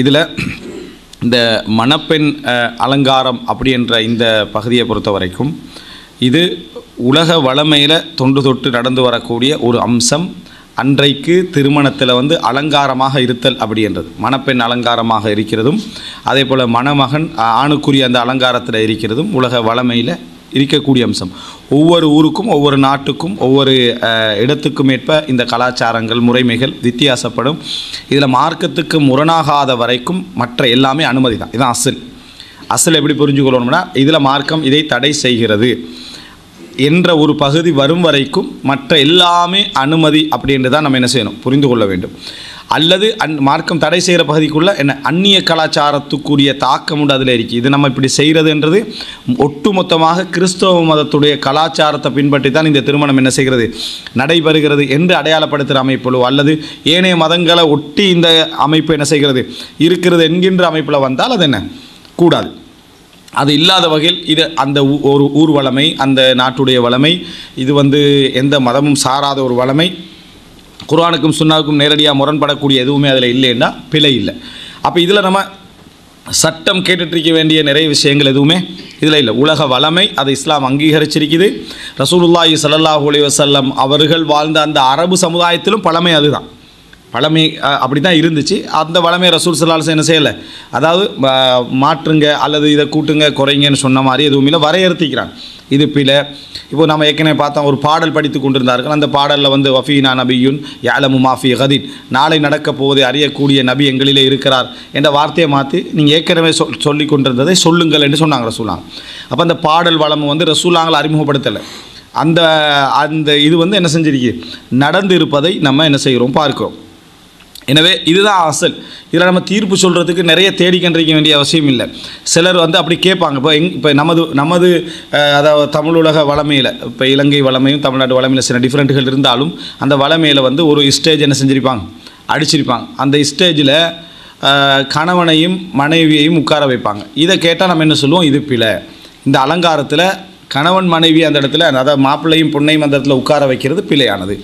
இதில் இந்த மணப்பெண் அலங்காரம் அப்படின்ற இந்த பகுதியை பொறுத்த வரைக்கும் இது உலக வளமையில் தொன்று தொட்டு நடந்து வரக்கூடிய ஒரு அம்சம். அன்றைக்கு திருமணத்தில் வந்து அலங்காரமாக இருத்தல் அப்படின்றது, மணப்பெண் அலங்காரமாக இருக்கிறதும் அதே போல் மணமகன் ஆணுக்குரிய அந்த அலங்காரத்தில் இருக்கிறதும் உலக வளமையில் இருக்கக்கூடிய அம்சம். ஒவ்வொரு ஊருக்கும் ஒவ்வொரு நாட்டுக்கும் ஒவ்வொரு இடத்துக்கும் ஏற்ப இந்த கலாச்சாரங்கள் முறைமைகள் வித்தியாசப்படும். இதில் மார்க்கத்துக்கு முரணாகாத வரைக்கும் மற்ற எல்லாமே அனுமதி தான். இதுதான் அசல் எப்படி புரிஞ்சுக்கொள்ளணும்னா, இதில் மார்க்கம் இதை தடை செய்கிறது என்ற ஒரு பகுதி வரும் வரைக்கும் மற்ற எல்லாமே அனுமதி அப்படின்ட்டு தான் நம்ம என்ன செய்யணும், புரிந்து கொள்ள வேண்டும். அல்லது மார்க்கம் தடை செய்கிற பகுதிக்குள்ளே என்ன அந்நிய கலாச்சாரத்துக்குரிய தாக்கம் உண்டு அதில் இருக்குது. இது நம்ம இப்படி செய்கிறதுன்றது ஒட்டுமொத்தமாக கிறிஸ்தவ மதத்துடைய கலாச்சாரத்தை பின்பற்றி தான் இந்த திருமணம் என்ன செய்கிறது, நடைபெறுகிறது என்று அடையாளப்படுத்துகிற அமைப்பிலோ அல்லது ஏனைய மதங்களை ஒட்டி இந்த அமைப்பு என்ன செய்கிறது இருக்கிறது என்கின்ற அமைப்பில் வந்தால் அது என்ன கூடாது. அது இல்லாத வகையில் இது அந்த ஒரு ஊர் வளமை, அந்த நாட்டுடைய வளமை, இது வந்து எந்த மதமும் சாராத ஒரு வளமை, குர்ஆனுக்கும் சுன்னாவுக்கும் நேரடியாக முரண்படக்கூடிய எதுவுமே அதில் இல்லைன்னா பிழை இல்லை. அப்போ இதில் நம்ம சட்டம் கேட்டுட்ருக்க வேண்டிய நிறைய விஷயங்கள் எதுவுமே இதில் இல்லை. உலக வளமை அதை இஸ்லாம் அங்கீகரிச்சிருக்குது. ரசூலுல்லாஹி ஸல்லல்லாஹு அலைஹி வஸல்லம் அவர்கள் வாழ்ந்த அந்த அரபு சமுதாயத்திலும் பழமை அதுதான், பழமை அப்படி தான் இருந்துச்சு. அந்த வளமை ரசூல் ஸல்லல்லாஹு அலைஹி வஸல்லம் என்ன செய்யலை, அதாவது மாற்றுங்க அல்லது இதை கூட்டுங்க குறைங்கன்னு சொன்ன மாதிரி எதுவுமே இல்லை, வரையறுத்திக்கிறாங்க. இது பிழை. இப்போது நம்ம ஏற்கனவே பார்த்தோம், ஒரு பாடல் படித்து கொண்டிருந்தார்கள். அந்த பாடலில் வந்து வஃபீனா நபியுன் யஅலமு மா ஃபீ கதீன், நாளை நடக்கப் போவதை அறியக்கூடிய நபி எங்களிலே இருக்கிறார் என்ற வார்த்தையை மாற்றி நீங்கள் ஏற்கனவே சொல்லி கொண்டிருந்ததை சொல்லுங்கள் என்று சொன்னாங்க ரசூலாங்க. அப்போ அந்த பாடல் வளமை வந்து ரசூலாங்களை அறிமுகப்படுத்தலை. அந்த அந்த இது வந்து என்ன செஞ்சிருக்கு, நடந்து இருப்பதை நம்ம என்ன செய்கிறோம் பார்க்கிறோம். எனவே இதுதான் அசல். இதில் நம்ம தீர்ப்பு சொல்கிறதுக்கு நிறைய தேடி கண்டிருக்க வேண்டிய அவசியம் இல்லை. சிலர் வந்து அப்படி கேட்பாங்க. இப்போ நமது அதாவது தமிழ் உலக வளமையில், இப்போ இலங்கை வளமையும் தமிழ்நாட்டு வளமையில் சில டிஃப்ரெண்ட்டுகள் இருந்தாலும் அந்த வளமையில் வந்து ஒரு ஸ்டேஜ் என்ன செஞ்சுருப்பாங்க, அடிச்சிருப்பாங்க. அந்த ஸ்டேஜில் கணவனையும் மனைவியையும் உட்கார வைப்பாங்க. இதை கேட்டால் நம்ம என்ன சொல்லுவோம், இது பிழை. இந்த அலங்காரத்தில் கணவன் மனைவி அந்த இடத்துல, அதாவது மாப்பிள்ளையும் பொண்ணையும் அந்த இடத்துல உட்கார வைக்கிறது பிழையானது.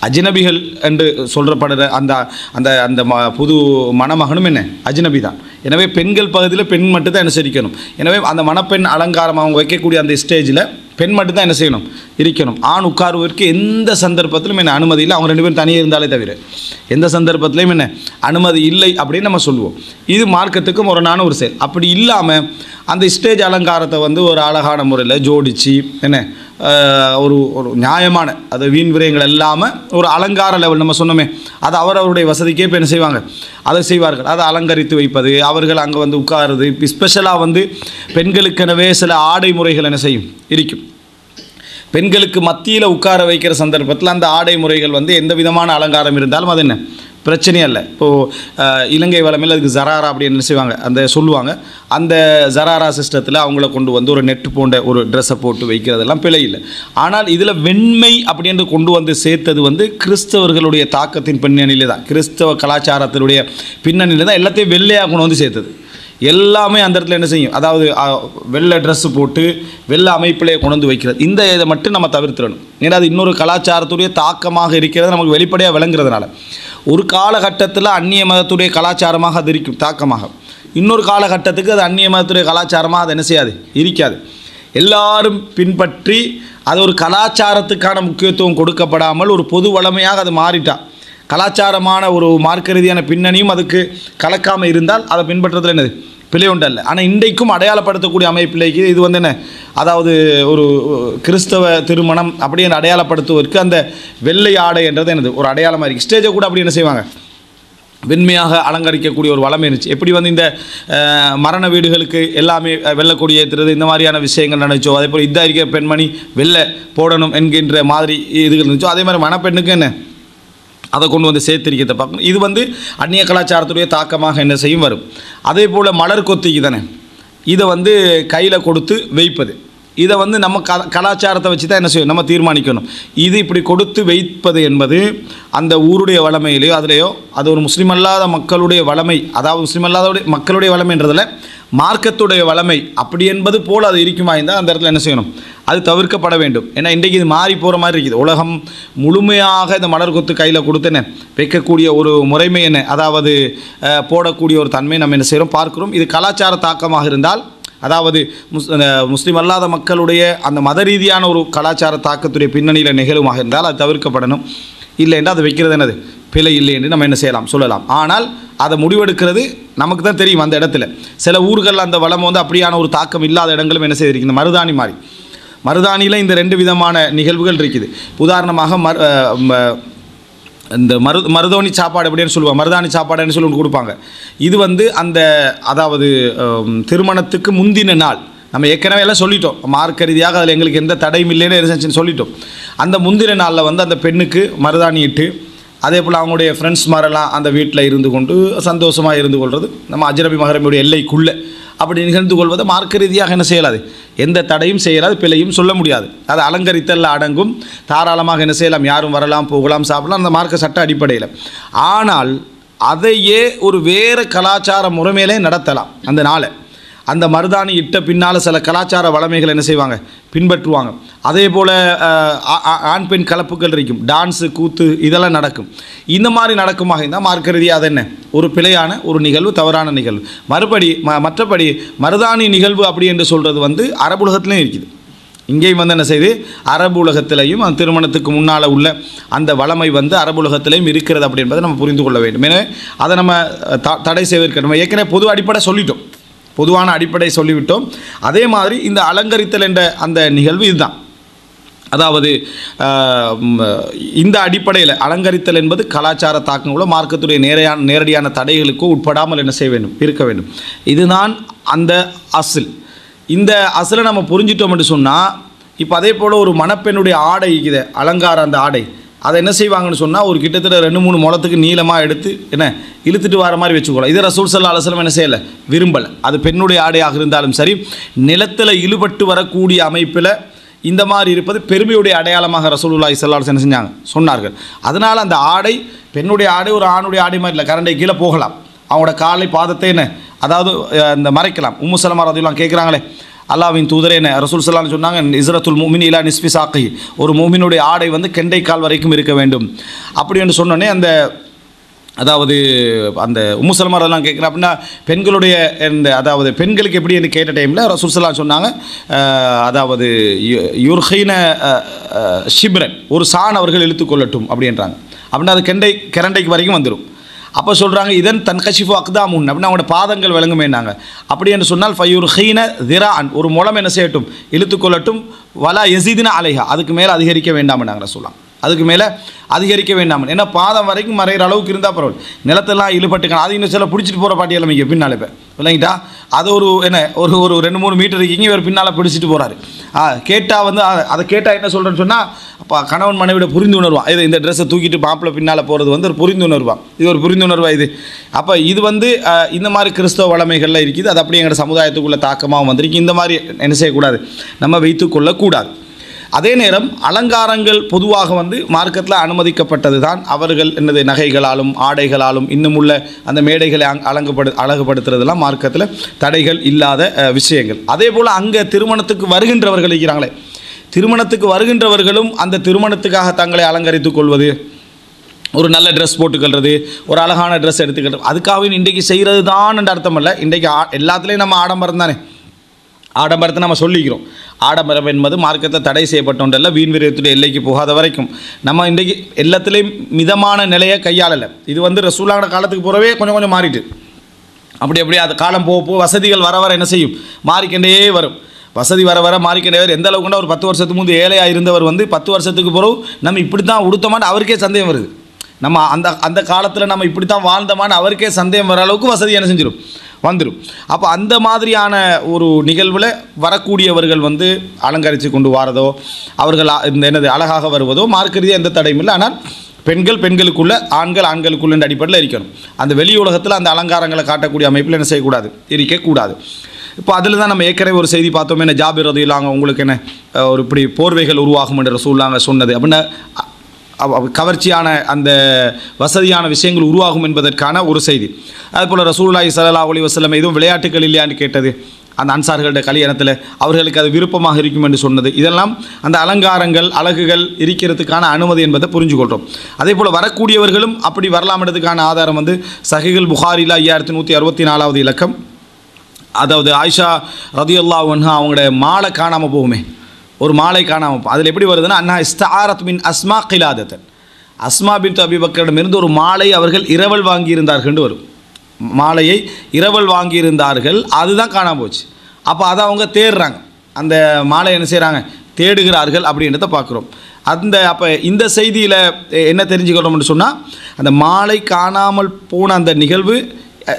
அஜ்னபிகள் என்று சொல்கிறப்படுற அந்த அந்த அந்த புது மணமகனும் என்ன அஜ்னபி தான். எனவே பெண்கள் பகுதியில் பெண் மட்டும்தான் அனுசரிக்கணும். எனவே அந்த மணப்பெண் அலங்காரம் அவங்க வைக்கக்கூடிய அந்த ஸ்டேஜில் பெண் மட்டும்தான் என்ன செய்யணும், இருக்கணும். ஆண் உட்காருவதற்கு எந்த சந்தர்ப்பத்திலும் என்ன அனுமதி இல்லை. அவங்க 2 பேரும் தனியாக இருந்தாலே தவிர எந்த சந்தர்ப்பத்திலையும் என்ன அனுமதி இல்லை அப்படின்னு நம்ம சொல்லுவோம். இது மார்க்கத்துக்கு முரணான ஒரு செயல். அப்படி இல்லாமல் அந்த ஸ்டேஜ் அலங்காரத்தை வந்து ஒரு அழகான முறையில் ஜோடித்து என்ன ஒரு ஒரு நியாயமான, அது வீண் விரயங்கள் இல்லாமல் ஒரு அலங்கார லெவல் நம்ம சொன்னோமே, அது அவரவருடைய வசதிக்கே இப்போ என்ன செய்வாங்க, அதை செய்வார்கள். அதை அலங்கரித்து வைப்பது, அவர்கள் அங்கே வந்து உட்காருது. இப்போ ஸ்பெஷலாக வந்து பெண்களுக்கெனவே சில ஆடை முறைகள் என்ன செய்யும் இருக்கும். பெண்களுக்கு மத்தியில் உட்கார வைக்கிற சந்தர்ப்பத்தில் அந்த ஆடை முறைகள் வந்து எந்த விதமான அலங்காரம் இருந்தாலும் அது என்ன பிரச்சனையே இல்லை. இப்போது இலங்கை வளமையில் அதுக்கு ஜராரா அப்படின்னு செய்வாங்க, அந்த சொல்லுவாங்க. அந்த ஜராரா சிஸ்டத்தில் அவங்கள கொண்டு வந்து ஒரு நெட்டு போன்ற ஒரு ட்ரெஸ்ஸை போட்டு வைக்கிறதெல்லாம் பிழை இல்லை. ஆனால் இதில் வெண்மை அப்படின்னு கொண்டு வந்து சேர்த்தது வந்து கிறிஸ்தவர்களுடைய தாக்கத்தின் பின்னணியில் தான், கிறிஸ்தவ கலாச்சாரத்தினுடைய பின்னணியில் தான் எல்லாத்தையும் வெள்ளையாக கொண்டு வந்து சேர்த்தது. எல்லாமே அந்த இடத்துல என்ன செய்யும், அதாவது வெள்ளை ட்ரெஸ்ஸு போட்டு வெள்ளை அமைப்பிலே கொண்டு வந்து வைக்கிறது. இந்த இதை மட்டும் நம்ம தவிர்த்துடணும். ஏன்னா அது இன்னொரு கலாச்சாரத்துடைய தாக்கமாக இருக்கிறது நமக்கு வெளிப்படையாக விளங்குறதுனால. ஒரு காலகட்டத்தில் அந்நிய மதத்துடைய கலாச்சாரமாக அது இருக்கும் தாக்கமாக, இன்னொரு காலகட்டத்துக்கு அது அந்நிய மதத்துடைய கலாச்சாரமாக அது என்ன செய்யாது, இருக்காது. எல்லாரும் பின்பற்றி அது ஒரு கலாச்சாரத்துக்கான முக்கியத்துவம் கொடுக்கப்படாமல் ஒரு பொது வளமையாக அது மாறிட்டா, கலாச்சாரமான ஒரு மார்க்க ரீதியான பின்னணியும் அதுக்கு கலக்காமல் இருந்தால் அதை பின்பற்றதில் என்னது பிழை உண்டல்ல. ஆனால் இன்றைக்கும் அடையாளப்படுத்தக்கூடிய அமைப்பிலேக்கு இது வந்து என்ன, அதாவது ஒரு கிறிஸ்தவ திருமணம் அப்படின்னு அடையாளப்படுத்துவதற்கு அந்த வெள்ளை ஆடை என்றது என்னது ஒரு அடையாளமாக இருக்குது. ஸ்டேஜை கூட அப்படி என்ன செய்வாங்க, வெண்மையாக அலங்கரிக்கக்கூடிய ஒரு வளமை இருந்துச்சு. எப்படி வந்து இந்த மரண வீடுகளுக்கு எல்லாமே வெள்ளை ஏற்றுறது இந்த மாதிரியான விஷயங்கள் நினைச்சோ, அதே போல் இதாக இருக்க பெண்மணி வெள்ளை போடணும் என்கின்ற மாதிரி இதுகள் இருந்துச்சோ, அதே மாதிரி மணப்பெண்ணுக்கு என்ன அதை கொண்டு வந்து சேர்த்திருக்கிறத பார்க்கணும். இது வந்து அந்நிய கலாச்சாரத்துடைய தாக்கமாக என்ன செய்யும் வரும். அதே போல் மலர் கொத்திக்கு தானே இதை வந்து கையில் கொடுத்து வைப்பது, இதை வந்து நம்ம கலாச்சாரத்தை வச்சு தான் என்ன செய்யும் நம்ம தீர்மானிக்கணும். இது இப்படி கொடுத்து வைப்பது என்பது அந்த ஊருடைய வளமையிலையோ அதிலேயோ அது ஒரு முஸ்லீம் அல்லாத மக்களுடைய வளமை, அதாவது முஸ்லீம் அல்லாத மக்களுடைய வளமைன்றதில் மார்க்கத்துடைய வளமை அப்படி என்பது போல் அது இருக்குமா இருந்தால் அந்த இடத்துல என்ன செய்யணும், அது தவிர்க்கப்பட வேண்டும். ஏன்னா இன்றைக்கி இது மாறி போகிற மாதிரி இருக்குது. உலகம் முழுமையாக இந்த மலர் கொத்து கையில் கொடுத்துன்னு வைக்கக்கூடிய ஒரு முறைமை என்ன, அதாவது போடக்கூடிய ஒரு தன்மை நம்ம என்ன செய்கிறோம் பார்க்குறோம். இது கலாச்சார தாக்கமாக இருந்தால், அதாவது முஸ்லீம் அல்லாத மக்களுடைய அந்த மத ரீதியான ஒரு கலாச்சார தாக்கத்துடைய பின்னணியில் நிகழுமாக இருந்தால் அது தவிர்க்கப்படணும். இல்லை என்றால் அதை வைக்கிறது என்னது பிழை இல்லை என்று நம்ம என்ன செய்யலாம் சொல்லலாம். ஆனால் அதை முடிவெடுக்கிறது நமக்கு தான் தெரியும். அந்த இடத்துல சில ஊர்கள் அந்த வளம் வந்து அப்படியான ஒரு தாக்கம் இல்லாத இடங்களும் என்ன செய்திருக்கு. இந்த மருதாணி மாதிரி, மருதாணியில் இந்த 2 விதமான நிகழ்வுகள் இருக்குது. உதாரணமாக இந்த மருதாணி சாப்பாடு அப்படின்னு சொல்லுவாங்க, மருதாணி சாப்பாடுன்னு சொல்லி ஒன்று கொடுப்பாங்க. இது வந்து அந்த அதாவது திருமணத்துக்கு முந்தின நாள் நம்ம ஏற்கனவே எல்லாம் சொல்லிட்டோம், மார்க்க ரீதியாக அதில் எங்களுக்கு எந்த தடையும் இல்லைன்னு சொல்லிட்டோம். அந்த முந்தின நாளில் வந்து அந்த பெண்ணுக்கு மருதாணி இட்டு, அதே போல் அவங்களுடைய ஃப்ரெண்ட்ஸ் மாதிரிலாம் அந்த வீட்டில் இருந்து கொண்டு சந்தோஷமாக இருந்து கொள்வது, நம்ம அஜ்னபி மஹரமுடைய எல்லைக்குள்ளே அப்படி நிகழ்ந்து கொள்வதை மார்க்க ரீதியாக என்ன செய்யலாது, எந்த தடையும் செய்யலாது, பிழையும் சொல்ல முடியாது. அது அலங்கரித்தல் அடங்கும். தாராளமாக என்ன செய்யலாம், யாரும் வரலாம் போகலாம் சாப்பிடலாம் அந்த மார்க்க சட்ட அடிப்படையில். ஆனால் அதையே ஒரு வேறு கலாச்சார முறைமையிலே நடத்தலாம். அந்த நாளை அந்த மருதாணி இட்ட பின்னால் சில கலாச்சார வளமைகள் என்ன செய்வாங்க பின்பற்றுவாங்க. அதே போல் ஆண் பெண் கலப்புகள் இருக்கும், டான்ஸு கூத்து இதெல்லாம் நடக்கும். இந்த மாதிரி நடக்குமாக இருந்தால் மார்க்க ரீதியாக அது என்ன ஒரு பிழையான ஒரு நிகழ்வு, தவறான நிகழ்வு. மற்றபடி மருதாணி நிகழ்வு அப்படி என்று சொல்கிறது வந்து அரபுலகத்துலேயும் இருக்குது. இங்கேயும் வந்து என்ன செய்து அரபு உலகத்திலையும் அந்த திருமணத்துக்கு முன்னால் உள்ள அந்த வளமை வந்து அரபு உலகத்திலையும் இருக்கிறது அப்படி என்பதை நம்ம புரிந்து கொள்ள வேண்டும். எனவே அதை நம்ம தடை செய்வதற்கு நம்ம ஏற்கனவே பொது அடிப்படை சொல்லிட்டோம், பொதுவான அடிப்படை சொல்லிவிட்டோம். அதே மாதிரி இந்த அலங்கரித்தல் என்ற அந்த நிகழ்வு இதுதான். அதாவது இந்த அடிப்படையில் அலங்கரித்தல் என்பது கலாச்சார தாக்கங்களோ மார்க்கத்துடைய நேரடியான தடைகளுக்கோ உட்படாமல் என்ன செய்ய வேண்டும், இருக்க வேண்டும். இதுதான் அந்த அசில். இந்த அசிலை நம்ம புரிஞ்சிட்டோம் என்று சொன்னால், இப்போ அதே போல் ஒரு மணப்பெண்ணுடைய ஆடை இருக்குது, அலங்காரம் அந்த ஆடை, அதை என்ன செய்வாங்கன்னு சொன்னால் ஒரு கிட்டத்தட்ட 2-3 முழத்துக்கு நீளமாக எடுத்து என்ன இழுத்துட்டு வர மாதிரி வச்சுக்கோலாம். இதை ரசூல் ஸல்லல்லாஹு அலைஹி வஸல்லம் என்ன செய்யலை, விரும்பலை. அது பெண்ணுடைய ஆடையாக இருந்தாலும் சரி, நிலத்தில் இழுபட்டு வரக்கூடிய அமைப்பில் இந்த மாதிரி இருப்பது பெருமையுடைய அடையாளமாக ரசூலுல்லாஹி ஸல்லல்லாஹு அலைஹி வஸல்லம் செஞ்சாங்க, சொன்னார்கள். அதனால் அந்த ஆடை பெண்ணுடைய ஆடை ஒரு ஆணுடைய ஆடை மாதிரி இல்லை, கரண்டை கீழே போகலாம், அவங்களோட காலை பாதத்தை என்ன அதாவது இந்த மறைக்கலாம். உம்மு சலமா ரலியல்லாஹு கேட்குறாங்களே, அல்லாஹ்வின் தூதரே என்ன ரசூல் ஸல்லல்லாஹு அலைஹி வஸல்லம் சொன்னாங்க, இஸ்ரத்துல் முஃமின் இலா நிஸ்ஃபி சாக்கி, ஒரு முஃமினுடைய ஆடை வந்து கெண்டை கால் வரைக்கும் இருக்க வேண்டும் அப்படி என்று சொன்னோன்னே அந்த அதாவது அந்த உம்மு சலமா ரலியல்லாஹு கேட்குறேன் அப்படின்னா பெண்களுடைய இந்த அதாவது பெண்களுக்கு எப்படி என்று கேட்ட டைமில் ரசூல் ஸல்லல்லாஹு அலைஹி வஸல்லம் சொன்னாங்க, அதாவது யுர்ஹீன ஷிப்ரன், ஒரு சான் அவர்கள் இழுத்துக்கொள்ளட்டும் அப்படின்றாங்க. அப்படின்னா அது கரண்டைக்கு வரைக்கும் வந்துடும். அப்போ சொல்கிறாங்க இதன் தன்கஷிஃபு அக்தாமுன் அப்படின்னா அவங்களோட பாதங்கள் விளங்குமேனாங்க. அப்படி என்று சொன்னால் ஃபயுர்ஹீன திரான், ஒரு முளம் என்ன செய்யட்டும் இழுத்துக்கொள்ளட்டும், வலா யஸீதுன அலைஹா, அதுக்கு மேலே அதிகரிக்க வேண்டாம் நாங்கள் சொல்லலாம், அதுக்கு மேலே அதிகரிக்க வேண்டாம். ஏன்னா பாதம் வரைக்கும் மறைகிற அளவுக்கு இருந்தால் பரவாயில்ல, நிலத்தெல்லாம் இழுபட்டுக்கான அது இன்னும் சில பிடிச்சிட்டு போகிற பாட்டியெல்லாம் இங்கே பின்னால் இப்போ இல்லைங்கிட்டா அது ஒரு என்ன ஒரு 2-3 மீட்டர் இருக்கீங்க, இவர் பின்னால் பிடிச்சிட்டு போகிறாரு. கேட்டால் வந்து அதை கேட்டால் என்ன சொல்கிறேன்னு சொன்னால், அப்போ கணவன் மனைவியோட புரிந்துணர்வான், இது இந்த ட்ரெஸ்ஸை தூக்கிட்டு மாப்பிள்ளை பின்னால் போகிறது வந்து ஒரு புரிந்துணர்வான், இது ஒரு புரிந்துணர்வா இது. அப்போ இது வந்து இந்த மாதிரி கிறிஸ்தவ வளமைகள்லாம் இருக்குது, அது அப்படியே எங்களோட சமுதாயத்துக்குள்ளே தாக்கமாகவும் வந்திருக்கு. இந்த மாதிரி என்ன செய்யக்கூடாது, நம்ம வைத்துக்கொள்ளக்கூடாது. அதே நேரம் அலங்காரங்கள் பொதுவாக வந்து மார்க்கத்தில் அனுமதிக்கப்பட்டது தான். அவர்கள் என்னது நகைகளாலும் ஆடைகளாலும் இன்னும் உள்ள அந்த மேடைகளை அழகுபடுத்துறதெல்லாம் மார்க்கத்தில் தடைகள் இல்லாத விஷயங்கள். அதே போல் அங்கே திருமணத்துக்கு வருகின்றவர்கள் இருக்கிறாங்களே, திருமணத்துக்கு வருகின்றவர்களும் அந்த திருமணத்துக்காக தங்களை அலங்கரித்துக் கொள்வது, ஒரு நல்ல ட்ரெஸ் போட்டுக்கிறது, ஒரு அழகான ட்ரெஸ் எடுத்துக்கிறது, அதுக்காக இன்றைக்கு செய்கிறது தான் என்ற அர்த்தம் இல்லை. இன்றைக்கு எல்லாத்துலேயும் நம்ம ஆடம்பரம் தானே, ஆடம்பரத்தை நம்ம சொல்லிக்கிறோம். ஆடம்பரம் என்பது மார்க்கத்தை தடை செய்யப்பட்டோன்றல்ல, வீண் விரயத்துடைய எல்லைக்கு போகாத வரைக்கும் நம்ம இன்றைக்கு எல்லாத்துலேயும் மிதமான நிலையை கையாளலை. இது வந்து ரசூலான காலத்துக்கு போகிறவே கொஞ்சம் கொஞ்சம் மாறிட்டு, அப்படி அது காலம் போக வசதிகள் வர வர என்ன செய்யும், மாறிக்கொண்டே வரும். வசதி வர வர மாறிக்கொண்டே வரும். எந்த அளவுக்குன்னா ஒரு 10 வருஷத்துக்கு முந்தைய ஏழையாக இருந்தவர் வந்து 10 வருஷத்துக்கு பிறகு நம்ம இப்படி தான் உடுத்தமான்னு அவருக்கே சந்தேகம் வருது. நம்ம அந்த காலத்தில் நம்ம இப்படி தான் வாழ்ந்தோமான்னு அவருக்கே சந்தேகம் வர அளவுக்கு வசதி என்ன செஞ்சிடும், வந்துடும். அப்போ அந்த மாதிரியான ஒரு நிகழ்வில் வரக்கூடியவர்கள் வந்து அலங்கரித்து கொண்டு வரதோ, அவர்கள் என்னது அழகாக வருவதோ மார்க்க ரீதியாக எந்த தடையும் இல்லை. ஆனால் பெண்களுக்குள்ள, ஆண்களுக்குள்ள அடிப்படையில் இருக்கணும். அந்த வெளி உலகத்தில் அந்த அலங்காரங்களை காட்டக்கூடிய அமைப்பில் என்ன செய்யக்கூடாது, இருக்கக்கூடாது. இப்போ அதில் தான் நம்ம ஏற்கனவே ஒரு செய்தி பார்த்தோம், என்ன ஜாபிர் ரலியல்லாஹு உங்களுக்கு என்ன ஒரு இப்படி போர்வைகள் உருவாகும் என்று ரசூலுல்லாஹ் சொன்னது அப்படின்னா கவர்ச்சியான அந்த வசதியான விஷயங்கள் உருவாகும் என்பதற்கான ஒரு செய்தி. அதுபோல் ரசூலுல்லாஹி ஸல்லல்லாஹு அலைஹி வஸல்லம் எதுவும் விளையாட்டுகள் இல்லையான்னு கேட்டது, அந்த அன்சார்கள்ட கல்யாணத்தில் அவர்களுக்கு அது விருப்பமாக இருக்கும் என்று சொன்னது, இதெல்லாம் அந்த அலங்காரங்கள் அழகுகள் இருக்கிறதுக்கான அனுமதி என்பதை புரிஞ்சுக்கொள்கிறோம். அதே போல் வரக்கூடியவர்களும் அப்படி வரலாம்ன்றதுக்கான ஆதாரம் வந்து சஹீஹுல் புகாரியில் 5164வது இலக்கம். அதாவது ஆயிஷா ரலியல்லாஹு அன்ஹா அவங்களுடைய மாலை காணாமல் போகுமே, ஒரு மாலை காணாமல் போகும். அதில் எப்படி வருதுன்னா, அண்ணா இஸ்தாரத் மின் அஸ்மா கிலாதத்தன், அஸ்மா பின்த் அபி பக்கரிடமிருந்து ஒரு மாலை அவர்கள் இரவல் வாங்கியிருந்தார்கள் வரும். மாலையை இரவல் வாங்கியிருந்தார்கள், அதுதான் காணாமல் போச்சு. அப்போ அதை அவங்க தேடுறாங்க, அந்த மாலை என்ன செய்கிறாங்க, தேடுகிறார்கள் அப்படின்றத பார்க்குறோம். அப்போ இந்த செய்தியில் என்ன தெரிஞ்சுக்கிறோம்னு சொன்னால், அந்த மாலை காணாமல் போன அந்த நிகழ்வு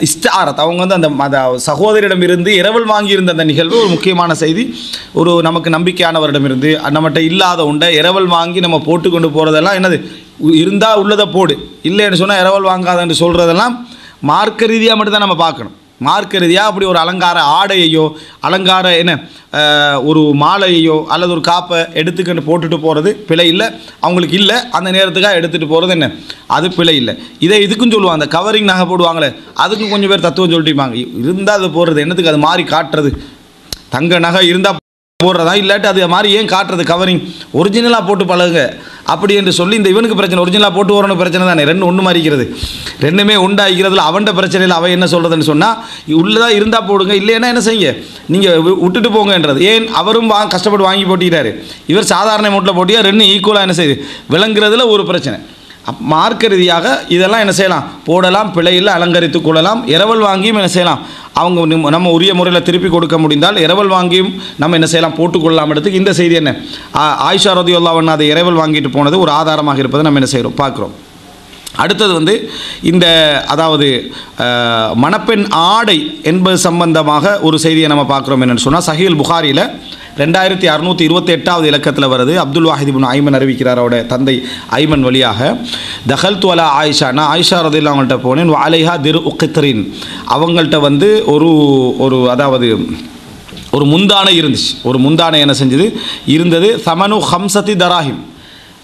இஸ்தாரத், அவங்க வந்து அந்த சகோதரிடமிருந்து இரவல் வாங்கியிருந்த அந்த நிகழ்வு ஒரு முக்கியமான செய்தி. ஒரு நமக்கு நம்பிக்கையானவரிடமிருந்து நம்மகிட்ட இல்லாத உண்டை இரவல் வாங்கி நம்ம போட்டு கொண்டு போகிறதெல்லாம் என்னது, இருந்தால் உள்ளதை போடு, இல்லைன்னு சொன்னால் இரவல் வாங்காதன்னு சொல்கிறதெல்லாம் மார்க்க ரீதியாக மட்டும்தான் நம்ம பார்க்கணும். மார்க்க ரீதியாக அப்படி ஒரு அலங்கார ஆடையையோ அலங்கார என்ன ஒரு மாலையையோ அல்லது ஒரு காப்பை எடுத்துக்கிட்டு போட்டுட்டு போகிறது பிழை இல்லை, அவங்களுக்கு இல்லை அந்த நேரத்துக்காக எடுத்துகிட்டு போகிறது என்ன அது பிழை இல்லை. இதுக்கும் சொல்லுவாங்க, அந்த கவரிங் நகை போடுவாங்களே அதுக்கும் கொஞ்சம் பேர் தத்துவம் சொல்லிட்டுப்பாங்க, இருந்தால் அது போடுறது என்னத்துக்கு, அது மாதிரி காட்டுறது, தங்க நகை இருந்தால் போடுறதா, இல்லாட்டி அது மாதிரி ஏன் காட்டுறது, கவரிங் ஒரிஜினலாக போட்டு பழகுங்க அப்படி என்று சொல்லி இந்த இவனுக்கு பிரச்சனை, ஒரிஜினலாக போட்டு வரணும் பிரச்சனை தானே, ரெண்டு ஒன்று மாறிக்கிறது, ரெண்டுமே உண்டாகிறதுல அவன்கிட்ட பிரச்சனையில் அவன் என்ன சொல்கிறதுன்னு சொன்னால், உள்ளதாக இருந்தால் போடுங்க, இல்லைன்னா என்ன செய்யுங்க நீங்கள் விட்டுட்டு போங்கன்றது. ஏன் அவரும் கஷ்டப்பட்டு வாங்கி போட்டிக்கிறாரு, இவர் சாதாரண மூட்டில் போட்டியா, ரெண்டும் ஈக்குவலாக என்ன செய்யுது விளங்குறதுல ஒரு பிரச்சனை. மார்க்க ரீதியாக இதெல்லாம் என்ன செய்யலாம், போடலாம், பிழையில் அலங்கரித்து கொள்ளலாம். இரவல் வாங்கியும் என்ன செய்யலாம், அவங்க நம்ம உரிய முறையில் திருப்பி கொடுக்க முடிந்தால் இரவல் வாங்கியும் நம்ம என்ன செய்யலாம், போட்டுக்கொள்ளலாம். இடத்துக்கு இந்த செய்தி என்ன, ஆயிஷா ரலியல்லாஹு அன்ஹா அதை இரவல் வாங்கிட்டு போனது ஒரு ஆதாரமாக இருப்பதை நம்ம என்ன செய்கிறோம் பார்க்குறோம். அடுத்தது வந்து இந்த அதாவது மணப்பெண் ஆடை என்பது சம்பந்தமாக ஒரு செய்தியை நம்ம பார்க்குறோம். என்னென்னு சொன்னால் சஹீஹுல் புகாரியில் 2628வது இலக்கத்தில் வருது. அப்துல் வாஹித் இப்னு ஐமன் அறிவிக்கிறார், அவருடைய தந்தை ஐமன் வழியாக, தகல்து அலா ஆயிஷா, நான் ஆயிஷா ரலியல்லாஹு அவங்கள்ட்ட போனேன், அலைஹா திரு உக்கித்ரின், அவங்கள்ட்ட வந்து ஒரு அதாவது ஒரு முந்தானை இருந்துச்சு, ஒரு முந்தானை என்ன செஞ்சது இருந்தது, சமனு ஹம்சத்தி தராஹிம்,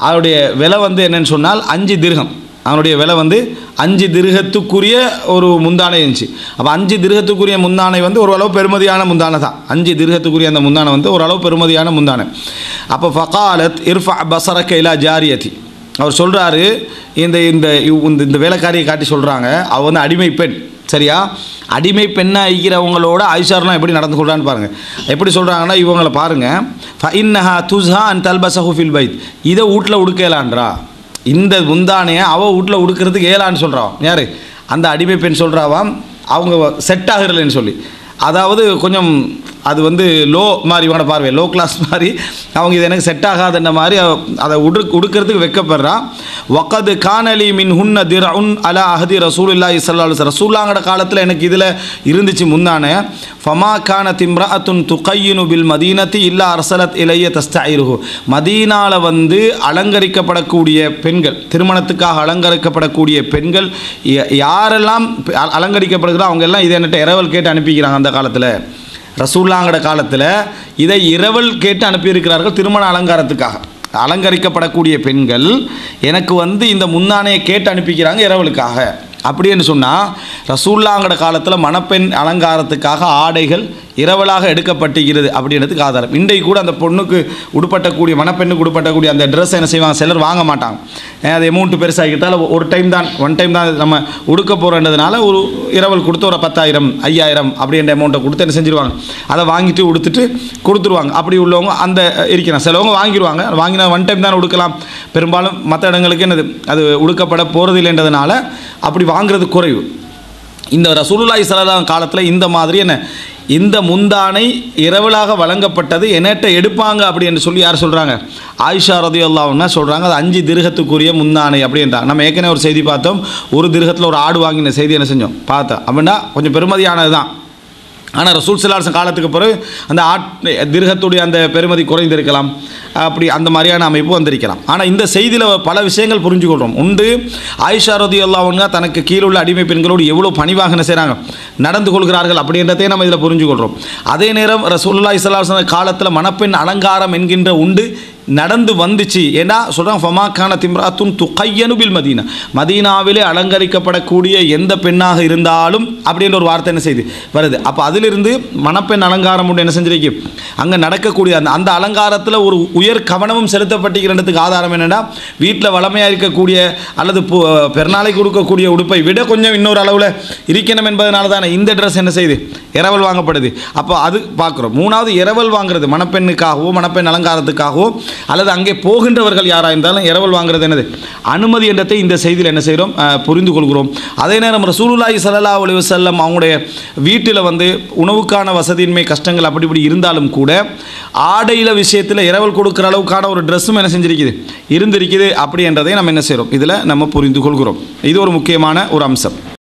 அவருடைய விலை வந்து என்னென்னு சொன்னால் 5 திர்ஹம், அவனுடைய விலை வந்து 5 திர்ஹத்துக்குரிய ஒரு முந்தானை இருந்துச்சு. அப்போ 5 திர்ஹத்துக்குரிய முந்தானை வந்து ஓரளவு பெருமதியான முந்தானை தான், 5 திர்ஹத்துக்குரிய அந்த முந்தானை வந்து ஓரளவு பெருமதியான முந்தானை. அப்போ ஃபகாலத் இர்ஃபா பஸரக இலா ஜாரியதி, அவர் சொல்கிறாரு, இந்த வேலைக்காரியை காட்டி சொல்கிறாங்க, அவள் வந்து அடிமை பெண், சரியா, அடிமை பெண்ணாக இருக்கிறவங்களோட ஆயிஷாரெலாம் எப்படி நடந்து கொள்கிறான்னு பாருங்கள். எப்படி சொல்கிறாங்கன்னா, இவங்களை பாருங்கள், ஃபஇன்னஹா துஸ்ஹா அன் தல்பஸஹு ஃபில் பைத், இதை வீட்டில் உடுக்கலான்றா, இந்த முந்தானையை அவள் வீட்டில் உடுக்கிறதுக்கு ஏலான்னு சொல்கிறான். யார், அந்த அடிமை பெண் சொல்கிறாவாம், அவங்க செட் ஆகிறலன்னு சொல்லி, அதாவது கொஞ்சம் அது வந்து லோ மாதிரி இவனோட பார்வை, லோ கிளாஸ் மாதிரி, அவங்க இது எனக்கு செட் ஆகாதுன்ற மாதிரி அதை உடுக்கிறதுக்கு வெக்கப்படுறான். வக்கது கானலி மின் ஹுன்ன திர்உன் அலா அஹதி ரசூலுல்லாஹி ஸல்லல்லாஹு அலைஹி வஸல்லம், ரசூலுல்லாஹ்ங்கட காலத்தில் எனக்கு இதில் இருந்துச்சு முந்தானே. ஃபமா கானத் இம்ரஅத்துன் துகையினு பில் மதீனத்தி இல்லா அரசலத் இலைய தஸ்தஇருஹு, மதீனாவில் வந்து அலங்கரிக்கப்படக்கூடிய பெண்கள், திருமணத்துக்காக அலங்கரிக்கப்படக்கூடிய பெண்கள் யாரெல்லாம் அலங்கரிக்கப்படுகிறோ அவங்க எல்லாம் இதை என்கிட்ட இரவல் கேட்டு அனுப்பிக்கிறாங்க. அந்த காலத்தில் ரசூலுல்லாஹ்ங்கட காலத்தில் இதை இரவல் கேட்டு அனுப்பியிருக்கிறார்கள் திருமண அலங்காரத்துக்காக. அலங்கரிக்கப்படக்கூடிய பெண்கள் எனக்கு வந்து இந்த முந்தானையை கேட்டு அனுப்பிக்கிறாங்க இரவலுக்காக. அப்படின்னு சொன்னால் ரசூலுல்லாஹ்ங்கட காலத்தில் மணப்பெண் அலங்காரத்துக்காக ஆடைகள் இரவலாக எடுக்கப்பட்டுகிறது அப்படின்றதுக்கு ஆதாரம். இன்றைக்கு கூட அந்த பொண்ணுக்கு உடுப்பட்டக்கூடிய மணப்பெண்ணுக்கு உடுப்பட்டக்கூடிய அந்த ட்ரெஸ் என்ன செய்வாங்க, சிலர் வாங்க மாட்டாங்க, அது அமௌண்ட்டு பெருசாகிட்டால் ஒரு டைம் தான், ஒன் டைம் தான் நம்ம உடுக்க போகிறன்றதுனால ஒரு இரவல் கொடுத்து ஒரு 10,000 5,000 அப்படின்ற அமௌண்ட்டை கொடுத்து என்ன செஞ்சுருவாங்க, அதை வாங்கிட்டு உடுத்துட்டு கொடுத்துருவாங்க. அப்படி உள்ளவங்க அந்த இருக்கிறாங்க, சிலவங்க வாங்கிடுவாங்க, வாங்கினா ஒன் டைம் தான் உடுக்கலாம், பெரும்பாலும் மற்ற இடங்களுக்கு என்னது அது உடுக்கப்பட போகிறது இல்லைன்றதுனால அப்படி வாங்குறது குறைவு. இந்த ரசூலுல்லாஹி ஸல்லல்லாஹு அலைஹி காலத்தில் இந்த மாதிரி என்ன இந்த முந்தானை இரவலாக வழங்கப்பட்டது, என்னட்ட எடுப்பாங்க அப்படின்னு சொல்லி யார் சொல்கிறாங்க, ஆயிஷா ரலியல்லாஹு அன்ஹா சொல்கிறாங்க. அது 5 திர்ஹத்துக்குரிய முந்தானை அப்படின்றாங்க. நம்ம ஏற்கனவே ஒரு செய்தி பார்த்தோம், ஒரு திர்ஹத்தில் ஒரு ஆடு வாங்கின செய்தி என்ன செஞ்சோம் பார்த்தோம். அப்படின்னா கொஞ்சம் பெருமதியானது தான், ஆனால் ரசூல் ஸல்லல்லாஹு அலைஹி வஸல்லம் காலத்துக்கு பிறகு அந்த திர்ஹத்துடைய அந்த பெருமதி குறைந்திருக்கலாம், அப்படி அந்த மாதிரியான அமைப்பு வந்திருக்கலாம். ஆனால் இந்த செய்தியில் பல விஷயங்கள் புரிஞ்சுக்கொள்கிறோம். உண்டு, ஆயிஷா ரலியல்லாஹு அன்ஹா தனக்கு கீழே உள்ள அடிமை பெண்களோடு எவ்வளோ பணிவாக என்ன செய்கிறாங்க, நடந்து கொள்கிறார்கள் அப்படின்றதையே நம்ம இதில் புரிஞ்சுக்கொள்கிறோம். அதே நேரம் ரசூலுல்லாஹி ஸல்லல்லாஹு அலைஹி வஸல்லம் காலத்தில் மணப்பெண் அலங்காரம் என்கின்ற உண்டு நடந்து வந்துச்சு. ஏன்னா சொல்கிறாங்க, ஃபமாக்கான திம்ராத்துன் துகையனு பில் மதீனா, மதீனாவிலே அலங்கரிக்கப்படக்கூடிய எந்த பெண்ணாக இருந்தாலும் அப்படின்ற ஒரு வார்த்தை என்ன செய்யுது வருது. அப்போ அதிலிருந்து மணப்பெண் அலங்காரம் உண்டு என்ன செஞ்சிருக்கு, அங்கே நடக்கக்கூடிய அந்த அலங்காரத்தில் ஒரு உயர் கவனமும் செலுத்தப்பட்டிருக்கிறதுக்கு ஆதாரம் என்னென்னா, வீட்டில் வளமையாக இருக்கக்கூடிய அல்லது பெருநாளைக்கு கொடுக்கக்கூடிய உடுப்பை விட கொஞ்சம் இன்னொரு அளவில் இருக்கணும் என்பதனால தானே இந்த ட்ரெஸ் என்ன செய்யுது, இரவல் வாங்கப்படுது. அப்போ அது பார்க்குறோம். மூணாவது, இரவல் வாங்குறது மணப்பெண்ணுக்காகவோ மணப்பெண் அலங்காரத்துக்காகவோ அல்லது அங்கே போகின்றவர்கள் யாராக இருந்தாலும் இரவல் வாங்குறது என்னது, அனுமதி என்றதை இந்த செய்தியில் என்ன செய்கிறோம், புரிந்து கொள்கிறோம். அதே நேரம் ரசூலுல்லாஹி ஸல்லல்லாஹு அலைஹி வஸல்லம் அவங்களுடைய வீட்டில் உணவுக்கான வசதியின்மை கஷ்டங்கள் அப்படி இப்படி இருந்தாலும் கூட ஆடையில் விஷயத்தில் இரவல் கொடுக்குற அளவுக்கான ஒரு ட்ரெஸ்ஸும் என்ன செஞ்சிருக்குது, இருந்திருக்குது. அப்படி என்றதை நம்ம என்ன செய்கிறோம், இதில் நம்ம புரிந்து கொள்கிறோம். இது ஒரு முக்கியமான ஒரு அம்சம்.